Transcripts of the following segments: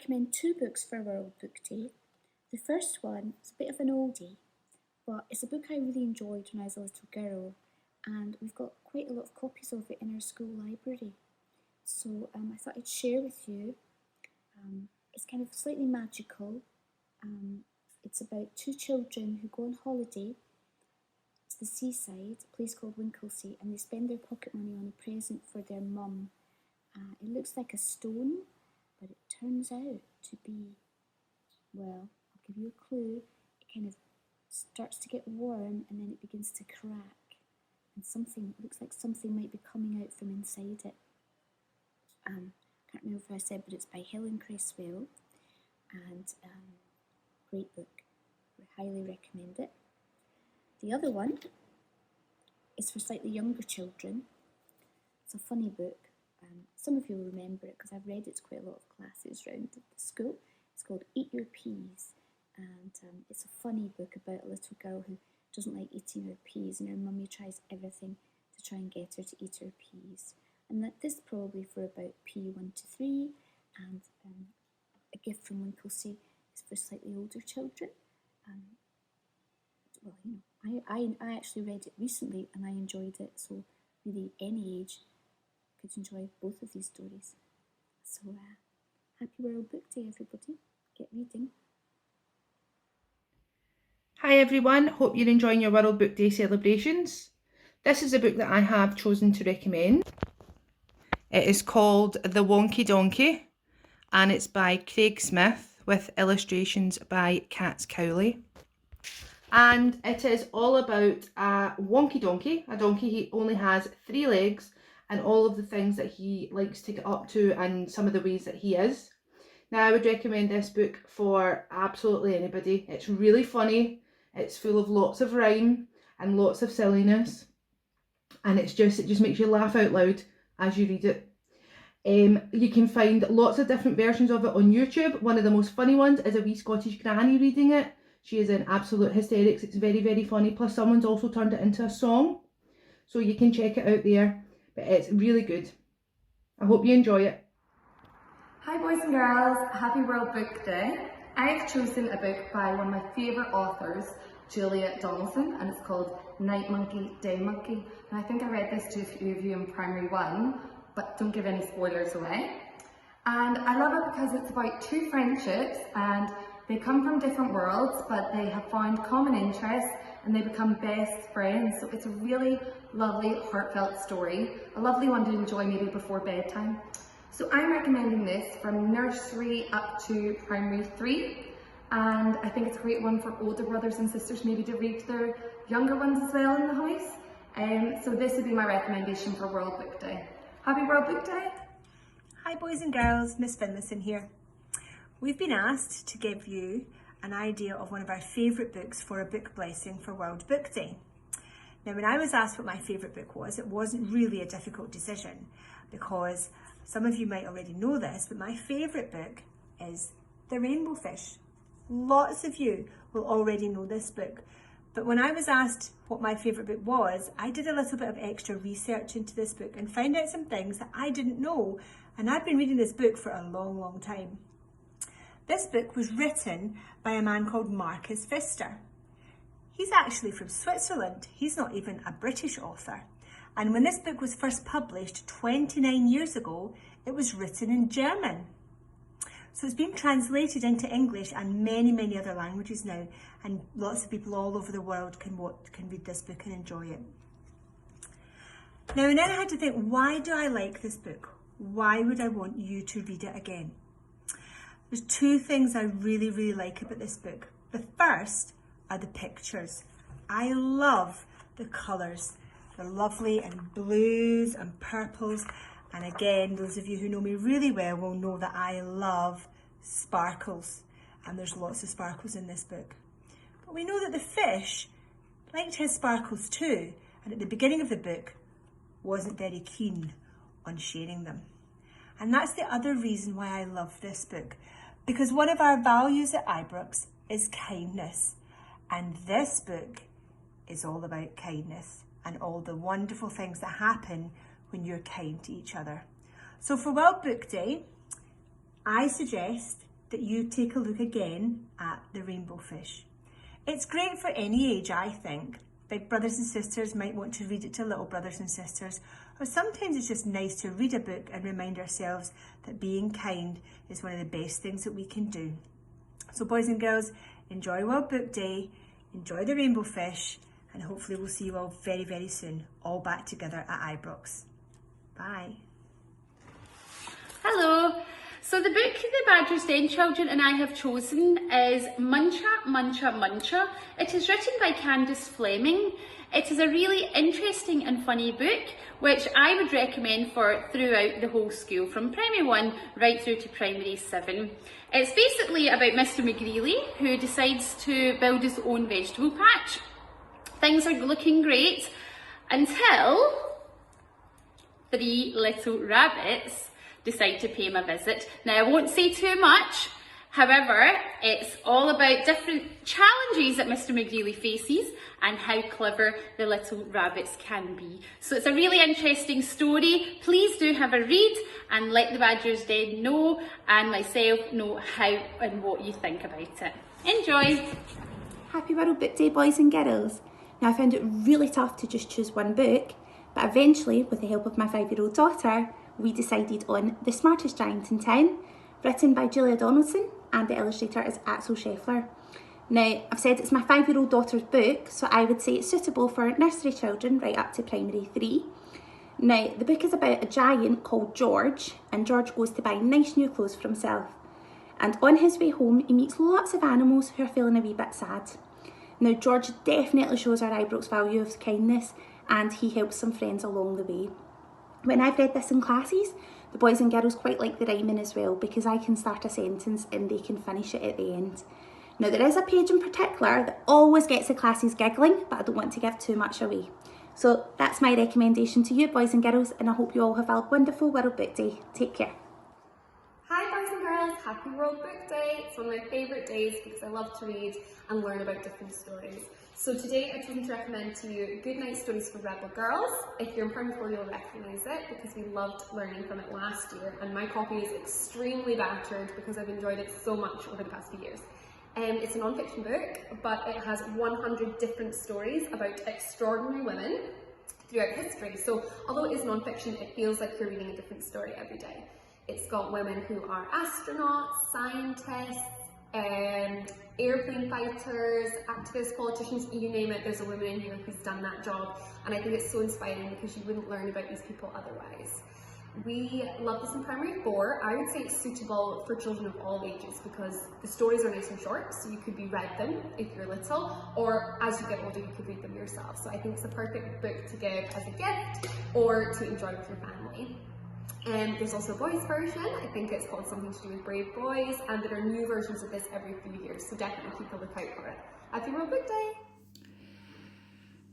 recommend two books for World Book Day. The first one is a bit of an oldie, but it's a book I really enjoyed when I was a little girl, and we've got quite a lot of copies of it in our school library. So I thought I'd share with you. It's kind of slightly magical. It's about two children who go on holiday to the seaside, a place called Winklesea, and they spend their pocket money on a present for their mum. It looks like a stone, but it turns out to be, well, I'll give you a clue. It kind of starts to get warm and then it begins to crack, and it looks like something might be coming out from inside it. Can't remember if I said, but it's by Helen Cresswell, and great book. I highly recommend it. The other one is for slightly younger children. It's a funny book. Some of you will remember it because I've read it to quite a lot of classes around the school. It's called Eat Your Peas, and it's a funny book about a little girl who doesn't like eating her peas, and her mummy tries everything to try and get her to eat her peas. And this is probably for about P1 to 3, and A Gift from Winklesea is for slightly older children. Well, you know, I actually read it recently and I enjoyed it, so really any age could enjoy both of these stories. So happy World Book Day, everybody. Get reading. Hi everyone, hope you're enjoying your World Book Day celebrations. This is a book that I have chosen to recommend. It is called The Wonky Donkey, and it's by Craig Smith with illustrations by Kat Cowley. And it is all about a wonky donkey, a donkey he only has 3 legs, and all of the things that he likes to get up to and some of the ways that he is. Now, I would recommend this book for absolutely anybody. It's really funny, it's full of lots of rhyme and lots of silliness, and it just makes you laugh out loud as you read it. You can find lots of different versions of it on YouTube. One of the most funny ones is a wee Scottish granny reading it. She is in absolute hysterics. It's very, very funny. Plus someone's also turned it into a song, so you can check it out there. But it's really good. I hope you enjoy it. Hi boys and girls, happy World Book Day. I have chosen a book by one of my favourite authors, Julia Donaldson, and it's called Night Monkey, Day Monkey. And I think I read this to a few of you in Primary 1, but don't give any spoilers away. And I love it because it's about two friendships, and they come from different worlds, but they have found common interests and they become best friends. So it's a really lovely, heartfelt story, a lovely one to enjoy maybe before bedtime. So I'm recommending this from nursery up to primary 3, and I think it's a great one for older brothers and sisters maybe to read to their younger ones as well in the house. So this would be my recommendation for World Book Day. Happy World Book Day! Hi boys and girls, Miss Finlayson here. We've been asked to give you an idea of one of our favourite books for a book blessing for World Book Day. Now, when I was asked what my favourite book was, it wasn't really a difficult decision, because some of you might already know this, but my favourite book is The Rainbow Fish. Lots of you will already know this book, but when I was asked what my favourite book was, I did a little bit of extra research into this book and found out some things that I didn't know, and I've been reading this book for a long, long time. This book was written by a man called Marcus Pfister. He's actually from Switzerland. He's not even a British author. And when this book was first published 29 years ago, it was written in German. So it's been translated into English and many, many other languages now. And lots of people all over the world can read this book and enjoy it. Now, and then I had to think, why do I like this book? Why would I want you to read it again? There's two things I really, really like about this book. The first are the pictures. I love the colours. They're lovely in blues and purples. And again, those of you who know me really well will know that I love sparkles. And there's lots of sparkles in this book. But we know that the fish liked his sparkles too. And at the beginning of the book, wasn't very keen on sharing them. And that's the other reason why I love this book. Because one of our values at Ibrox is kindness. And this book is all about kindness and all the wonderful things that happen when you're kind to each other. So for World Book Day, I suggest that you take a look again at the rainbow fish. It's great for any age, I think. Big brothers and sisters might want to read it to little brothers and sisters, or sometimes it's just nice to read a book and remind ourselves that being kind is one of the best things that we can do. So boys and girls, enjoy World Book Day, enjoy the rainbow fish, and hopefully we'll see you all very, very soon, all back together at Ibrox. Bye. Hello. So the book the Badger's Den children and I have chosen is Muncha, Muncha, Muncha. It is written by Candice Fleming. It is a really interesting and funny book, which I would recommend for throughout the whole school, from primary 1 right through to primary 7. It's basically about Mr. McGreely, who decides to build his own vegetable patch. Things are looking great until 3 little rabbits decide to pay him a visit. Now, I won't say too much. However, it's all about different challenges that Mr. McGreely faces and how clever the little rabbits can be. So it's a really interesting story. Please do have a read and let the Badger's Den know and myself know how and what you think about it. Enjoy! Happy World Book Day, boys and girls. Now, I found it really tough to just choose one book, but eventually, with the help of my 5-year-old daughter, we decided on The Smartest Giant in Town, written by Julia Donaldson, and the illustrator is Axel Scheffler. Now, I've said it's my 5-year-old daughter's book, so I would say it's suitable for nursery children right up to primary 3. Now, the book is about a giant called George, and George goes to buy nice new clothes for himself. And on his way home, he meets lots of animals who are feeling a wee bit sad. Now, George definitely shows our Ibrox value of kindness, and he helps some friends along the way. When I've read this in classes, the boys and girls quite like the rhyming as well, because I can start a sentence and they can finish it at the end. Now, there is a page in particular that always gets the classes giggling, but I don't want to give too much away. So that's my recommendation to you, boys and girls, and I hope you all have a wonderful World Book Day. Take care. Hi boys and girls, happy World Book Day. It's one of my favourite days because I love to read and learn about different stories. So today I've chosen to recommend to you Good Night Stories for Rebel Girls. If you're in primary 4, you'll recognise it because we loved learning from it last year, and my copy is extremely battered because I've enjoyed it so much over the past few years. It's a non-fiction book, but it has 100 different stories about extraordinary women throughout history. So although it is non-fiction, it feels like you're reading a different story every day. It's got women who are astronauts, scientists, airplane fighters, activists, politicians, you name it, there's a woman in here who's done that job, and I think it's so inspiring because you wouldn't learn about these people otherwise. We love this in primary 4. I would say it's suitable for children of all ages because the stories are nice and short, so you could read them if you're little, or as you get older you could read them yourself. So I think it's a perfect book to give as a gift or to enjoy with your family. There's also a boys version. I think it's called Something to Do with Brave Boys, and there are new versions of this every few years, so definitely keep a lookout for it. Happy World Book Day!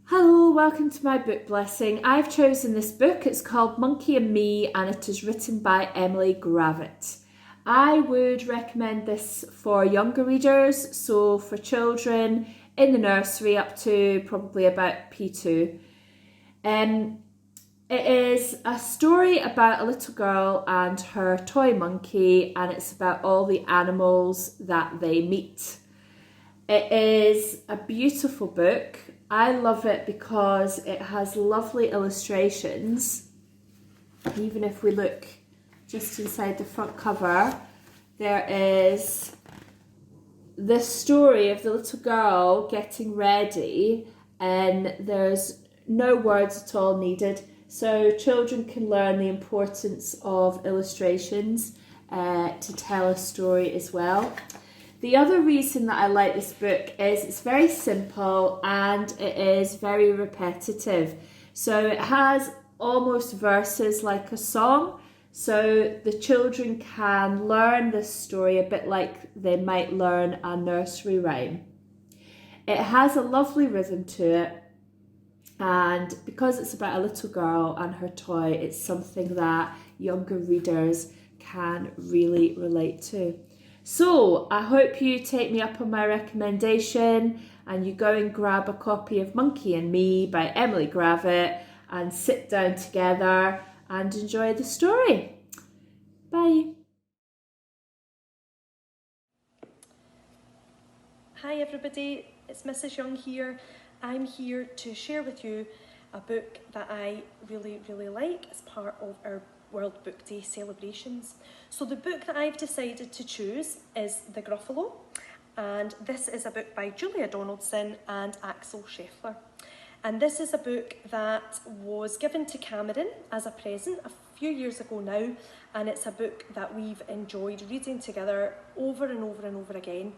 Hello, welcome to my book blessing. I've chosen this book. It's called Monkey and Me, and it is written by Emily Gravett. I would recommend this for younger readers, so for children in the nursery up to probably about P2. It is a story about a little girl and her toy monkey, and it's about all the animals that they meet. It is a beautiful book. I love it because it has lovely illustrations. Even if we look just inside the front cover, there is the story of the little girl getting ready, and there's no words at all needed. So children can learn the importance of illustrations to tell a story as well. The other reason that I like this book is it's very simple and it is very repetitive. So it has almost verses like a song. So the children can learn this story a bit like they might learn a nursery rhyme. It has a lovely rhythm to it. And because it's about a little girl and her toy, it's something that younger readers can really relate to. So I hope you take me up on my recommendation and you go and grab a copy of Monkey and Me by Emily Gravett and sit down together and enjoy the story. Bye. Hi everybody, it's Mrs. Young here. I'm here to share with you a book that I really like as part of our World Book Day celebrations. So the book that I've decided to choose is The Gruffalo, and this is a book by Julia Donaldson and Axel Scheffler. And this is a book that was given to Cameron as a present a few years ago now, and it's a book that we've enjoyed reading together over and over again.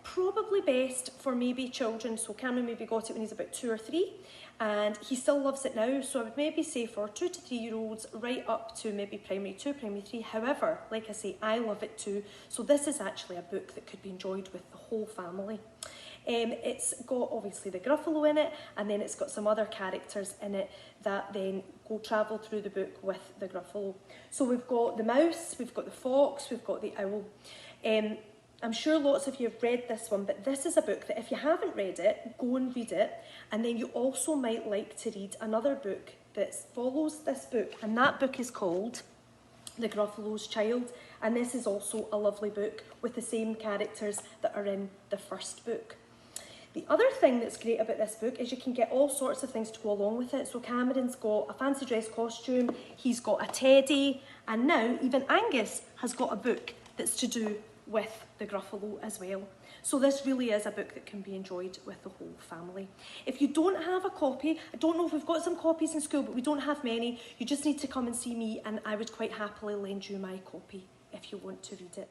Probably best for maybe children, so Cameron maybe got it when he's about 2 or 3, and he still loves it now, so I would maybe say for 2 to 3 year olds right up to maybe primary 2, primary 3. However, like I say, I love it too, so this is actually a book that could be enjoyed with the whole family. It's got obviously the Gruffalo in it, and then it's got some other characters in it that then go travel through the book with the Gruffalo. So we've got the mouse, we've got the fox, we've got the owl. I'm sure lots of you have read this one, but this is a book that if you haven't read it, go and read it, and then you also might like to read another book that follows this book, and that book is called The Gruffalo's Child, and this is also a lovely book with the same characters that are in the first book. The other thing that's great about this book is you can get all sorts of things to go along with it. So Cameron's got a fancy dress costume, he's got a teddy, and now even Angus has got a book that's to do with the Gruffalo as well. So this really is a book that can be enjoyed with the whole family. If you don't have a copy, I don't know if we've got some copies in school, but we don't have many, you just need to come and see me and I would quite happily lend you my copy if you want to read it.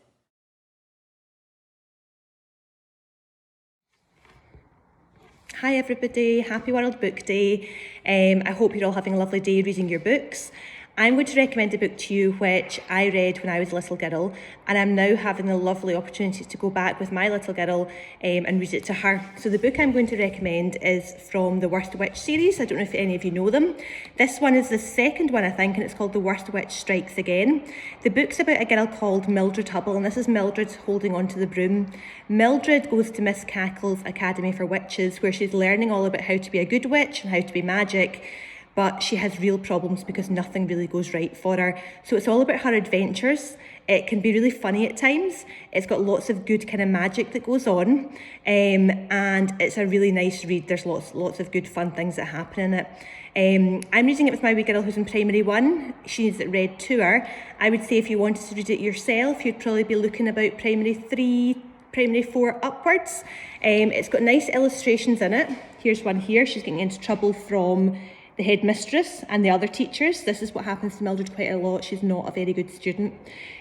Hi everybody, happy World Book Day. I hope you're all having a lovely day reading your books. I'm going to recommend a book to you which I read when I was a little girl, and I'm now having the lovely opportunity to go back with my little girl and read it to her. So the book I'm going to recommend is from the Worst Witch series. I don't know if any of you know them. This one is the second one, I think, and it's called The Worst Witch Strikes Again. The book's about a girl called Mildred Hubble, and this is Mildred holding onto the broom. Mildred goes to Miss Cackle's Academy for Witches, where she's learning all about how to be a good witch and how to be magic. But she has real problems because nothing really goes right for her. So it's all about her adventures. It can be really funny at times. It's got lots of good kind of magic that goes on. And it's a really nice read. There's lots of good fun things that happen in it. I'm reading it with my wee girl who's in primary 1. She needs it read to her. I would say if you wanted to read it yourself, you'd probably be looking about primary 3, primary 4 upwards. It's got nice illustrations in it. Here's one here. She's getting into trouble from the headmistress and the other teachers. This is what happens to Mildred quite a lot. She's not a very good student.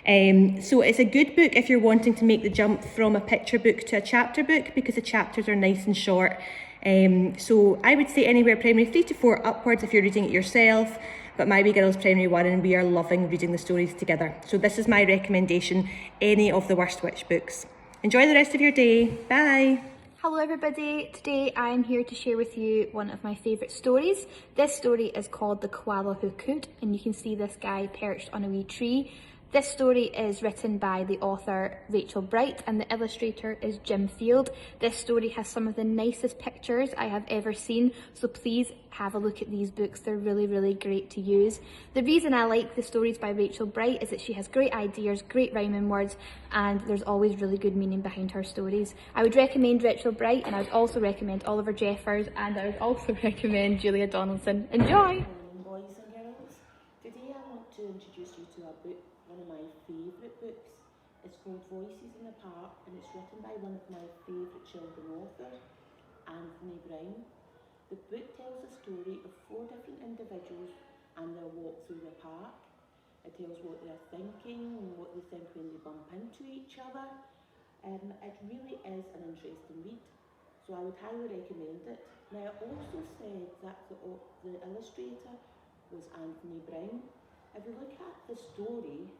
So it's a good book if you're wanting to make the jump from a picture book to a chapter book, because the chapters are nice and short. So I would say anywhere primary 3 to 4 upwards if you're reading it yourself, but my wee girl's primary 1 and we are loving reading the stories together. So this is my recommendation, any of the Worst Witch books. Enjoy the rest of your day. Bye. Hello everybody, today I'm here to share with you one of my favourite stories. This story is called The Koala Who Could, and you can see this guy perched on a wee tree. This story is written by the author Rachel Bright and the illustrator is Jim Field. This story has some of the nicest pictures I have ever seen, so please have a look at these books. They're really great to use. The reason I like the stories by Rachel Bright is that she has great ideas, great rhyming words, and there's always really good meaning behind her stories. I would recommend Rachel Bright, and I would also recommend Oliver Jeffers, and I would also recommend Julia Donaldson. Enjoy! Boys and girls, today I want to introduce you to a book, one of my favourite books. It's called Voices in the Park, and it's written by one of my favourite children authors, Anthony Brown. The book tells the story of 4 different individuals and their walk through the park. It tells what they're thinking and what they think when they bump into each other. It really is an interesting read, so I would highly recommend it. Now, I also said that the illustrator was Anthony Brown. If you look at the story,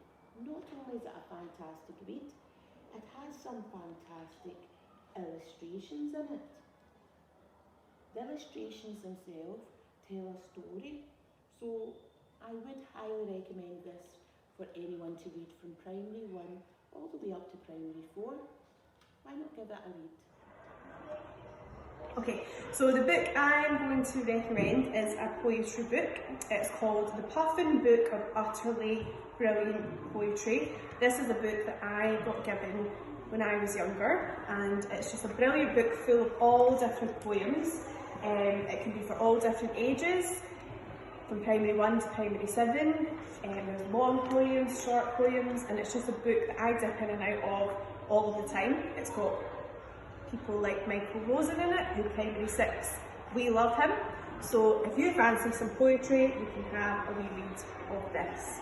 not only is it a fantastic read, it has some fantastic illustrations in it. The illustrations themselves tell a story, so I would highly recommend this for anyone to read from primary 1 all the way up to primary 4. Why not give it a read? Okay, so the book I'm going to recommend is a poetry book. It's called The Puffin Book of Utterly Brilliant Poetry. This is a book that I got given when I was younger, and it's just a brilliant book full of all different poems. It can be for all different ages, from primary 1 to primary 7. There's long poems, short poems, and it's just a book that I dip in and out of all of the time. It's got people like Michael Rosen in it, who primary 6, we love him. So if you fancy some poetry, you can have a wee read of this.